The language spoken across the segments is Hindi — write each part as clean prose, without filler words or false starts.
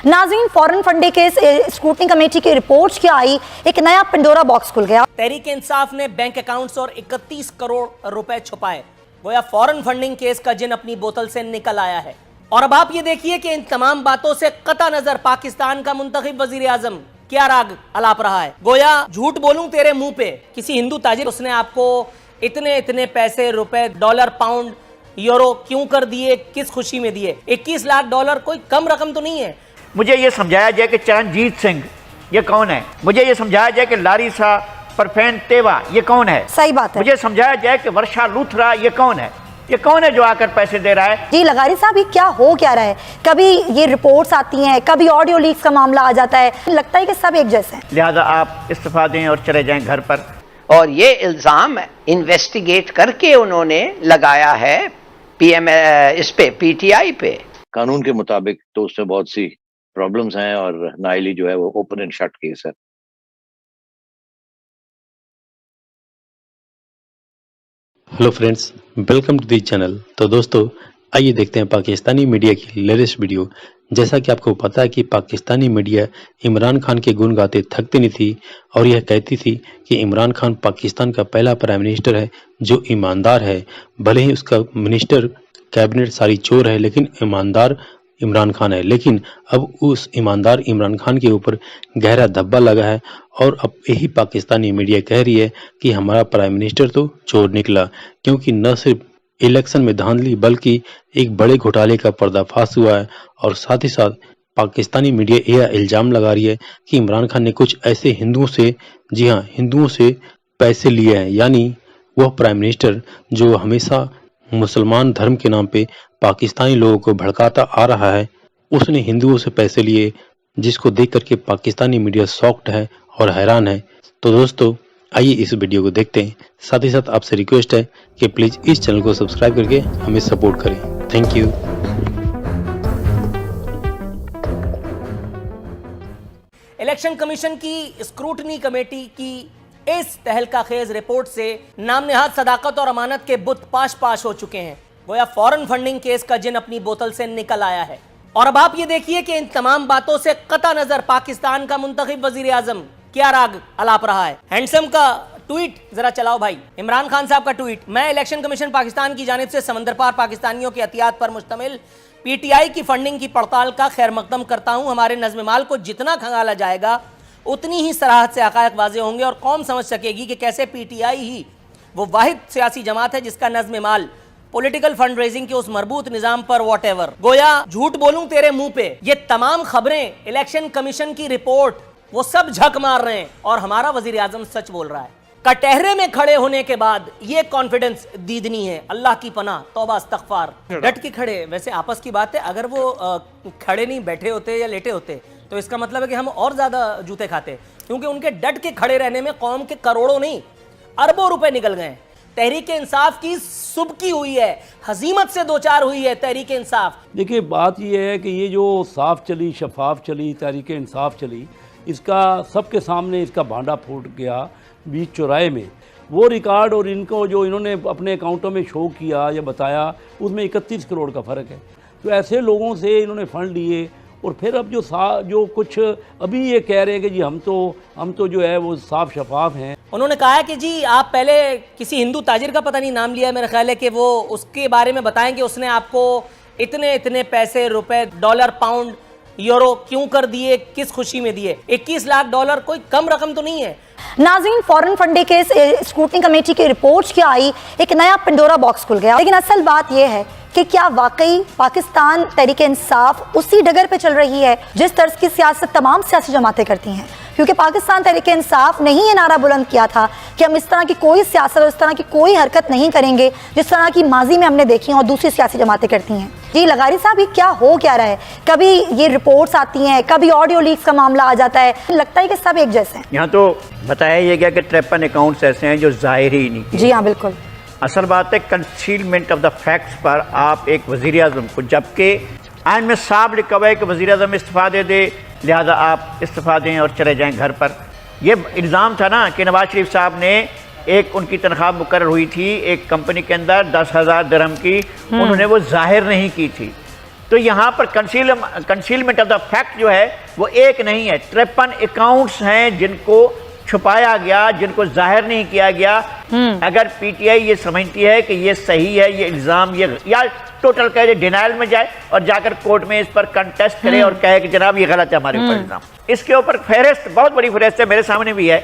नाज़रीन, फॉरेन फंडिंग के स्क्रूटनी कमेटी की रिपोर्ट क्या आई, एक नया पिंडोरा बॉक्स खुल गया। तहरीक इंसाफ ने बैंक अकाउंट्स और 31 करोड़ रुपए छुपाए। गोया फॉरेन फंडिंग केस का जिन अपनी बोतल से निकल आया है। और अब आप ये देखिए कि इन तमाम बातों से कता नजर पाकिस्तान का मुंतखब वजीर आजम क्या राग अलाप रहा है। गोया झूठ बोलूं तेरे मुंह पे, किसी हिंदू ताजिर उसने आपको इतने इतने पैसे, रुपए, डॉलर, पाउंड, यूरो क्यों कर दिए, किस खुशी में दिए? 21 लाख डॉलर कोई कम रकम तो नहीं है। मुझे ये समझाया जाए कि चरणजीत सिंह ये कौन है, मुझे ये समझाया जाए कि लारिसा परफेन तेवा ये कौन है। सही बात है। मुझे समझाया जाए कि वर्षा लूथरा ये कौन है, ये कौन है जो आकर पैसे दे रहा है। जी लगारी साहब, ये क्या हो क्या रहा है? कभी ये रिपोर्ट्स आती हैं, कभी ऑडियो लीक्स का मामला आ जाता है, लगता है कि सब एक जैसे हैं। लिहाजा आप इस्तीफा दें और चले जाएं घर पर। और ये इल्ज़ाम इन्वेस्टिगेट करके उन्होंने लगाया है इस पे पीटीआई पे। कानून के मुताबिक तो उसमें बहुत सी प्रॉब्लम्स हैं और नाइली जो है वो ओपन एंड शट केस है। Hello friends, welcome to the channel. तो दोस्तों, आइए देखते हैं पाकिस्तानी मीडिया की लेटेस्ट वीडियो। जैसा कि आपको पता है कि पाकिस्तानी मीडिया इमरान खान के गुण गाते थकती नहीं थी और यह कहती थी कि इमरान खान पाकिस्तान का पहला प्राइम मिनिस्टर है जो ईमानदार है। भले ही उसका मिनिस्टर कैबिनेट सारी चोर है, लेकिन ईमानदार इमरान खान है। लेकिन अब उस ईमानदार इमरान खान के ऊपर गहरा धब्बा लगा है और अब यही पाकिस्तानी मीडिया कह रही है कि हमारा प्राइम मिनिस्टर तो चोर निकला, क्योंकि न सिर्फ इलेक्शन में धांधली बल्कि एक बड़े घोटाले का पर्दाफाश हुआ है। और साथ ही साथ पाकिस्तानी मीडिया यह इल्ज़ाम लगा रही है कि इमरान खान ने कुछ ऐसे हिंदुओं से, जी हाँ, हिंदुओं से पैसे लिए हैं। यानी वह प्राइम मिनिस्टर जो हमेशा मुसलमान धर्म के नाम पे पाकिस्तानी लोगों को भड़काता आ रहा है, उसने हिंदुओं से पैसे लिए, जिसको देख करके पाकिस्तानी मीडिया शॉक्ड है और हैरान है। तो दोस्तों, आइए इस वीडियो को देखते हैं। साथ ही साथ आपसे रिक्वेस्ट है कि प्लीज इस चैनल को सब्सक्राइब करके हमें सपोर्ट करें। Thank you. इलेक्शन कमीशन की स्क्रूटनी कमेटी की इस तहलकाखेज रिपोर्ट से नाम नेहाद सदाकत और अमानत के बुत पाश पाश हो चुके हैं। गोया फॉरेन फंडिंग केस का जिन अपनी बोतल से निकल आया है। और अब आप ये देखिए कि इन तमाम बातों से कता नजर पाकिस्तान का मुंतखब वजीर आजम क्या राग अलाप रहा है। हैंडसम का ट्वीट जरा चलाओ भाई, इमरान खान साहब का ट्वीट। मैं इलेक्शन कमीशन पाकिस्तान की जानिब से समंदर पार पाकिस्तानियों के एहतियात पर मुश्तमिल पीटीआई की फंडिंग की पड़ताल का खैर मकदम करता हूं। हमारे नज़्म माल को जितना खंगाला जाएगा उतनी ही सराहत से हक़ाइक़ वाज़े होंगे और कौम समझ सकेगी कि कैसे पीटीआई ही वो वाहिद सियासी जमात है जिसका नज़्म माल पॉलिटिकल फंड रेजिंग के उस मरबूत निजाम पर वॉटएवर। गोया झूठ बोलूं तेरे मुंह पे, ये तमाम खबरें, इलेक्शन कमीशन की रिपोर्ट, वो सब झक मार रहे हैं और हमारा वजीर आजम सच बोल रहा है। कटहरे में खड़े होने के बाद ये कॉन्फिडेंस दीदनी है। अल्लाह की पनाह, तौबा इस्तगफार। डट के खड़े, वैसे आपस की बात है, अगर वो खड़े नहीं बैठे होते या लेटे होते तो इसका मतलब है कि हम और ज्यादा जूते खाते, क्योंकि उनके डट के खड़े रहने में कौम के करोड़ों नहीं अरबों रुपए निकल गए। तहरीक इंसाफ की सुबकी हुई है, हजीमत से दो चार हुई है तहरीक इंसाफ। देखिए, बात यह है कि ये जो साफ चली, शफाफ चली, तहरीक इंसाफ चली, इसका सबके सामने इसका भांडा फूट गया बीच चौराहे में। वो रिकॉर्ड और इनको जो इन्होंने अपने अकाउंटों में शो किया या बताया, उसमें 31 करोड़ का फ़र्क है। तो ऐसे लोगों से इन्होंने फंड लिए और फिर अब जो कुछ अभी ये कह रहे हैं कि जी हम तो जो है वो साफ शफाफ हैं। उन्होंने कहा है कि जी आप पहले किसी हिंदू ताजिर का पता नहीं नाम लिया, मेरा ख्याल है कि वो उसके बारे में बताएं कि उसने आपको इतने इतने पैसे, रुपए, डॉलर, पाउंड, यूरो क्यों कर दिए, किस खुशी में दिए। 21 लाख डॉलर कोई कम रकम तो नहीं है। नाज़रीन, फॉरेन फंडिंग के स्क्रूटनी कमेटी की रिपोर्ट क्या आई, एक नया पिंडोरा बॉक्स खुल गया। लेकिन असल बात यह है कि क्या वाकई पाकिस्तान तहरीक इंसाफ उसी डगर पे चल रही है जिस तर्ज की सियासत तमाम सियासी जमातें करती हैं? क्योंकि पाकिस्तान तहरीक इंसाफ ने ही ये नारा बुलंद किया था कि हम इस तरह की कोई सियासत और इस तरह की कोई हरकत नहीं करेंगे जिस तरह की माजी में हमने देखी और दूसरी सियासी जमातें करती हैं। जी लगारी साहब, ये क्या हो क्या रहा है? कभी ये रिपोर्ट्स आती हैं, कभी ऑडियो लीक्स का मामला आ जाता है, लगता है कि सब एक जैसे हैं। यहाँ तो बताया ये गया कि 53 अकाउंट्स ऐसे हैं जो जाहिर ही नहीं। जी हाँ, बिल्कुल। असल बात है कंसीलमेंट ऑफ द फैक्ट्स पर आप एक वजीर आजम को, जबकि आइन में साफ लिखा हुआ है कि वजीर आजम इस्तीफा दे, लिहाजा आप इस्तीफा दें और चले जाएं घर पर। यह इल्ज़ाम था ना कि नवाज शरीफ साहब ने एक, उनकी तनख्वाह मुकर्रर हुई थी एक कंपनी के अंदर 10,000 दिरहम की, उन्होंने वो जाहिर नहीं की थी। तो यहाँ पर कंसीलमेंट ऑफ द फैक्ट जो है वो एक नहीं है, 53 अकाउंट्स हैं जिनको छुपाया गया, जिनको जाहिर नहीं किया गया। अगर पीटीआई ये समझती है कि ये सही है, ये इल्ज़ाम, ये या टोटल कहे डिनाइल में जाए और जाकर कोर्ट में इस पर कंटेस्ट करे और कहे कि जनाब ये गलत है हमारे ऊपर इल्ज़ाम, इसके ऊपर फहरिस्त, बहुत बड़ी फहरिस्त है, मेरे सामने भी है।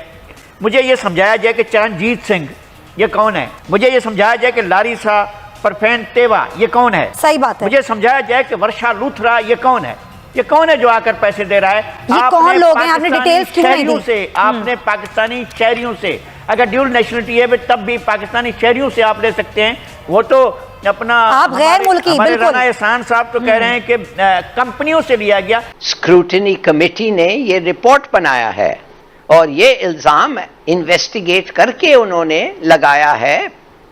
मुझे ये समझाया जाए कि चरणजीत सिंह ये कौन है, मुझे ये समझाया जाए कि लारिसा परफेन तेवा ये कौन है, सही बात है। मुझे समझाया जाए कि वर्षा लूथरा ये कौन है, ये कौन है जो आकर पैसे दे रहा है। ये कौन लोग हैं, आपने डिटेल्स क्यों नहीं दी? से आपने पाकिस्तानी शहरियों से, अगर ड्यूल नेशनलिटी है तब भी पाकिस्तानी शहरियों से आप ले सकते हैं। वो तो अपना आप गैर मुल्की, हमारे बिल्कुल। राना एहसान साहब तो कह रहे हैं कि कंपनियों से लिया गया। स्क्रूटनी कमेटी ने ये रिपोर्ट बनाया है और ये इल्जाम इन्वेस्टिगेट करके उन्होंने लगाया है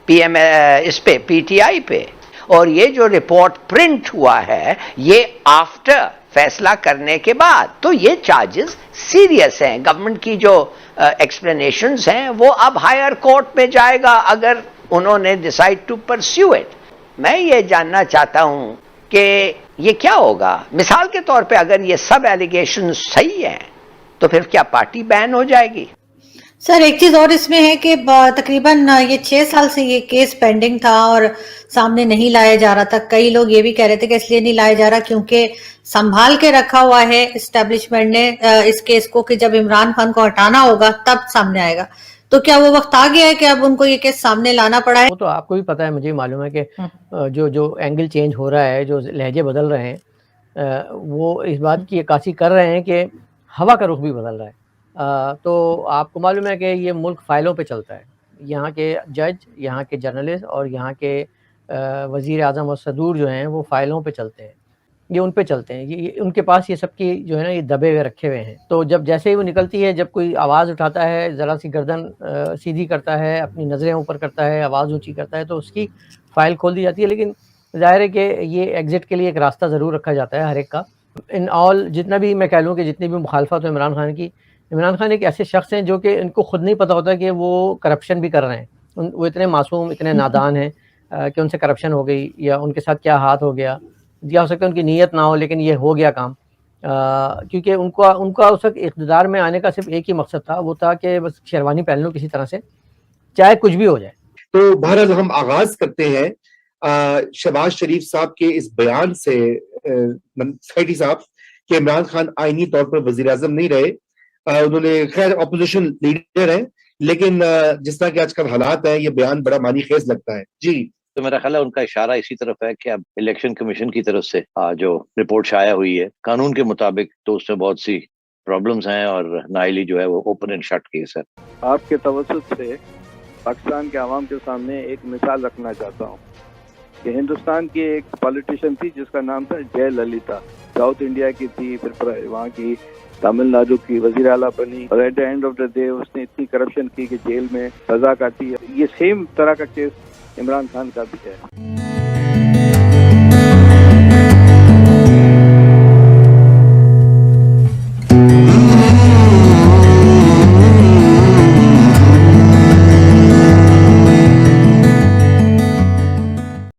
इस पे पीटीआई पे। और ये जो रिपोर्ट प्रिंट हुआ है ये आफ्टर फैसला करने के बाद, तो ये चार्जेस सीरियस हैं। गवर्नमेंट की जो एक्सप्लेनेशंस हैं वो अब हायर कोर्ट में जाएगा अगर उन्होंने डिसाइड टू परस्यू इट। मैं ये जानना चाहता हूं कि ये क्या होगा। मिसाल के तौर पे अगर ये सब एलिगेशन सही हैं तो फिर क्या पार्टी बैन हो जाएगी? सर एक चीज और इसमें है कि तकरीबन ये 6 साल से ये केस पेंडिंग था और सामने नहीं लाया जा रहा था। कई लोग ये भी कह रहे थे कि इसलिए नहीं लाया जा रहा क्योंकि संभाल के रखा हुआ है एस्टेब्लिशमेंट ने इस केस को कि जब इमरान खान को हटाना होगा तब सामने आएगा। तो क्या वो वक्त आ गया है कि अब उनको ये केस सामने लाना पड़ा है? वो तो आपको भी पता है, मुझे मालूम है कि जो एंगल चेंज हो रहा है, जो लहजे बदल रहे हैं, वो इस बात की अक्कासी कर रहे हैं कि हवा का रुख भी बदल रहा है। तो आपको मालूम है कि ये मुल्क फ़ाइलों पे चलता है। यहाँ के जज, यहाँ के जर्नलिस्ट और यहाँ के वज़ीर आज़म और सदूर जो हैं वो फ़ाइलों पे चलते हैं, ये उन पे चलते हैं। ये उनके पास ये सब की जो है ना ये दबे हुए रखे हुए हैं। तो जब जैसे ही वो निकलती है, जब कोई आवाज़ उठाता है, ज़रा सी गर्दन सीधी करता है, अपनी नज़रें ऊपर करता है, आवाज़ ऊँची करता है, तो उसकी फ़ाइल खोल दी जाती है। लेकिन ज़ाहिर है कि ये एग्ज़िट के लिए एक रास्ता ज़रूर रखा जाता है हर एक का। इन ऑल जितना भी मैं कह लूँ कि जितनी भी मुखालफत हो इमरान खान की, इमरान खान एक ऐसे शख्स हैं जो कि इनको खुद नहीं पता होता कि वो करप्शन भी कर रहे हैं। वो इतने मासूम, इतने नादान हैं कि उनसे करप्शन हो गई या उनके साथ क्या हाथ हो गया, या हो सकता है उनकी नीयत ना हो लेकिन ये हो गया काम। क्योंकि उनका उस वक्त इक़्तिदार में आने का सिर्फ एक ही मकसद था, वो था कि बस शेरवानी पहन लो किसी तरह से, चाहे कुछ भी हो जाए। तो बहरहाल हम आगाज करते हैं शहबाज शरीफ साहब के इस बयान से, सेक्रेटरी साहब, कि इमरान खान आईनी तौर पर वजीर आजम नहीं रहे। उन्होंने खैर अपोजिशन लीडर है, लेकिन जिस तरह के आजकल हालात हैं ये बयान बड़ा मानी खेज लगता है। जी, तो मेरा ख्याल है उनका इशारा इसी तरफ है कि अब इलेक्शन कमीशन की तरफ से जो रिपोर्ट शाया हुई है कानून के मुताबिक, तो उसमें बहुत सी प्रॉब्लम्स हैं और नाइली जो है वो ओपन एंड शट केस है। आपके तवज्जुह से पाकिस्तान के आवाम के सामने एक मिसाल रखना चाहता हूँ कि हिंदुस्तान की एक पॉलिटिशियन थी जिसका नाम था जयललिता, साउथ इंडिया की थी, फिर वहाँ की तमिलनाडु की वजीर आला बनी और at the end of the day उसने इतनी करप्शन की कि जेल में सजा काटी। ये सेम तरह का केस इमरान खान का भी है।